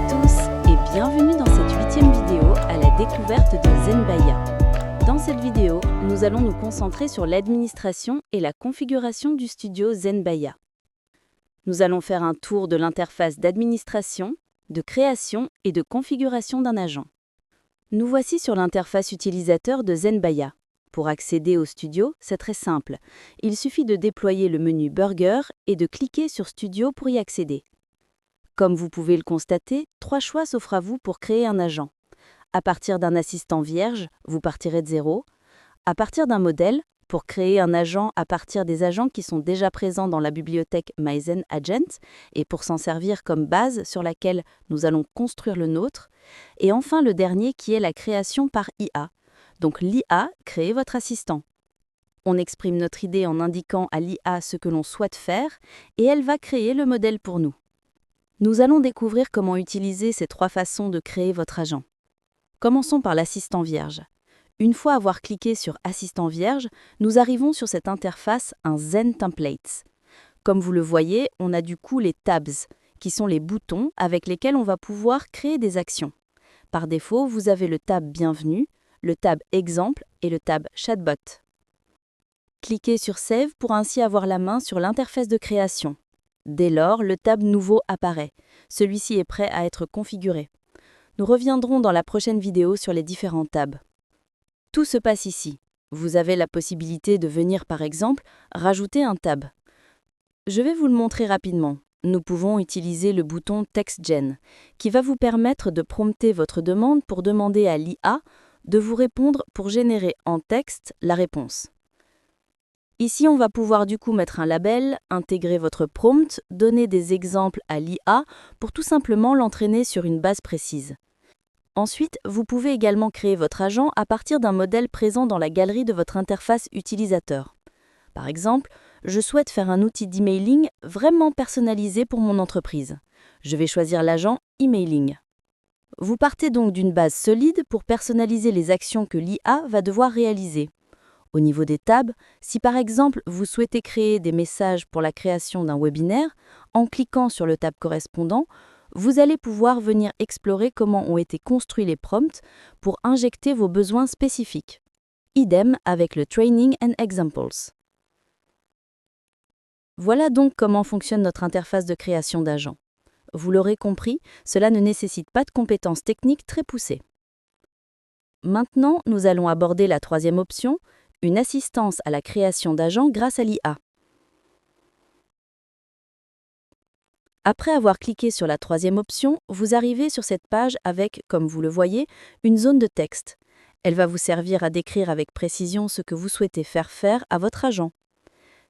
tous et bienvenue dans cette 8e vidéo à la découverte de Zenbaya. Dans cette vidéo, nous allons nous concentrer sur l'administration et la configuration du studio Zenbaya. Nous allons faire un tour de l'interface d'administration, de création et de configuration d'un agent. Nous voici sur l'interface utilisateur de Zenbaya. Pour accéder au studio, c'est très simple. Il suffit de déployer le menu Burger et de cliquer sur Studio pour y accéder. Comme vous pouvez le constater, 3 choix s'offrent à vous pour créer un agent. À partir d'un assistant vierge, vous partirez de 0. À partir d'un modèle, pour créer un agent à partir des agents qui sont déjà présents dans la bibliothèque MyZenAgent et pour s'en servir comme base sur laquelle nous allons construire le nôtre. Et enfin le dernier qui est la création par IA. Donc l'IA crée votre assistant. On exprime notre idée en indiquant à l'IA ce que l'on souhaite faire et elle va créer le modèle pour nous. Nous allons découvrir comment utiliser ces 3 façons de créer votre agent. Commençons par l'assistant vierge. Une fois avoir cliqué sur Assistant vierge, nous arrivons sur cette interface un Zen Templates. Comme vous le voyez, on a du coup les tabs, qui sont les boutons avec lesquels on va pouvoir créer des actions. Par défaut, vous avez le tab Bienvenue, le tab Exemple et le tab Chatbot. Cliquez sur Save pour ainsi avoir la main sur l'interface de création. Dès lors, le tab Nouveau apparaît. Celui-ci est prêt à être configuré. Nous reviendrons dans la prochaine vidéo sur les différents tabs. Tout se passe ici. Vous avez la possibilité de venir, par exemple, rajouter un tab. Je vais vous le montrer rapidement. Nous pouvons utiliser le bouton TextGen, qui va vous permettre de prompter votre demande pour demander à l'IA de vous répondre pour générer en texte la réponse. Ici, on va pouvoir du coup mettre un label, intégrer votre prompt, donner des exemples à l'IA pour tout simplement l'entraîner sur une base précise. Ensuite, vous pouvez également créer votre agent à partir d'un modèle présent dans la galerie de votre interface utilisateur. Par exemple, je souhaite faire un outil d'emailing vraiment personnalisé pour mon entreprise. Je vais choisir l'agent Emailing. Vous partez donc d'une base solide pour personnaliser les actions que l'IA va devoir réaliser. Au niveau des tabs, si par exemple vous souhaitez créer des messages pour la création d'un webinaire, en cliquant sur le tab correspondant, vous allez pouvoir venir explorer comment ont été construits les prompts pour injecter vos besoins spécifiques. Idem avec le Training and Examples. Voilà donc comment fonctionne notre interface de création d'agents. Vous l'aurez compris, cela ne nécessite pas de compétences techniques très poussées. Maintenant, nous allons aborder la 3e option, une assistance à la création d'agents grâce à l'IA. Après avoir cliqué sur la 3e option, vous arrivez sur cette page avec, comme vous le voyez, une zone de texte. Elle va vous servir à décrire avec précision ce que vous souhaitez faire à votre agent.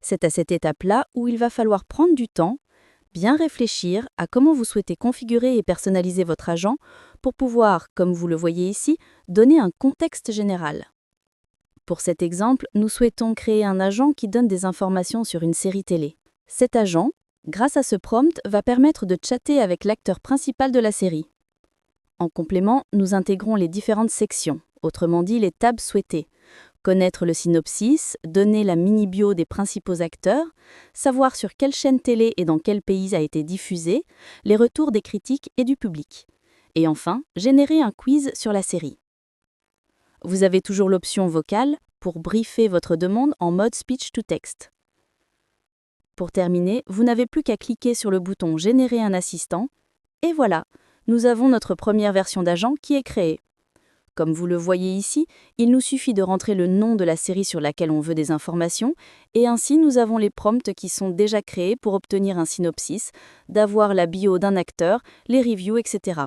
C'est à cette étape-là où il va falloir prendre du temps, bien réfléchir à comment vous souhaitez configurer et personnaliser votre agent pour pouvoir, comme vous le voyez ici, donner un contexte général. Pour cet exemple, nous souhaitons créer un agent qui donne des informations sur une série télé. Cet agent, grâce à ce prompt, va permettre de chatter avec l'acteur principal de la série. En complément, nous intégrons les différentes sections, autrement dit les tabs souhaités. Connaître le synopsis, donner la mini-bio des principaux acteurs, savoir sur quelle chaîne télé et dans quel pays a été diffusé, les retours des critiques et du public. Et enfin, générer un quiz sur la série. Vous avez toujours l'option vocale pour briefer votre demande en mode speech to text. Pour terminer, vous n'avez plus qu'à cliquer sur le bouton « Générer un assistant » et voilà, nous avons notre première version d'agent qui est créée. Comme vous le voyez ici, il nous suffit de rentrer le nom de la série sur laquelle on veut des informations et ainsi nous avons les prompts qui sont déjà créés pour obtenir un synopsis, d'avoir la bio d'un acteur, les reviews, etc.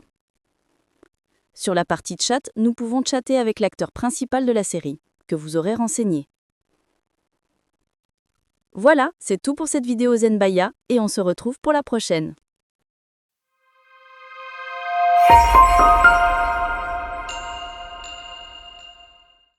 Sur la partie chat, nous pouvons chatter avec l'acteur principal de la série, que vous aurez renseigné. Voilà, c'est tout pour cette vidéo Zenbaya et on se retrouve pour la prochaine.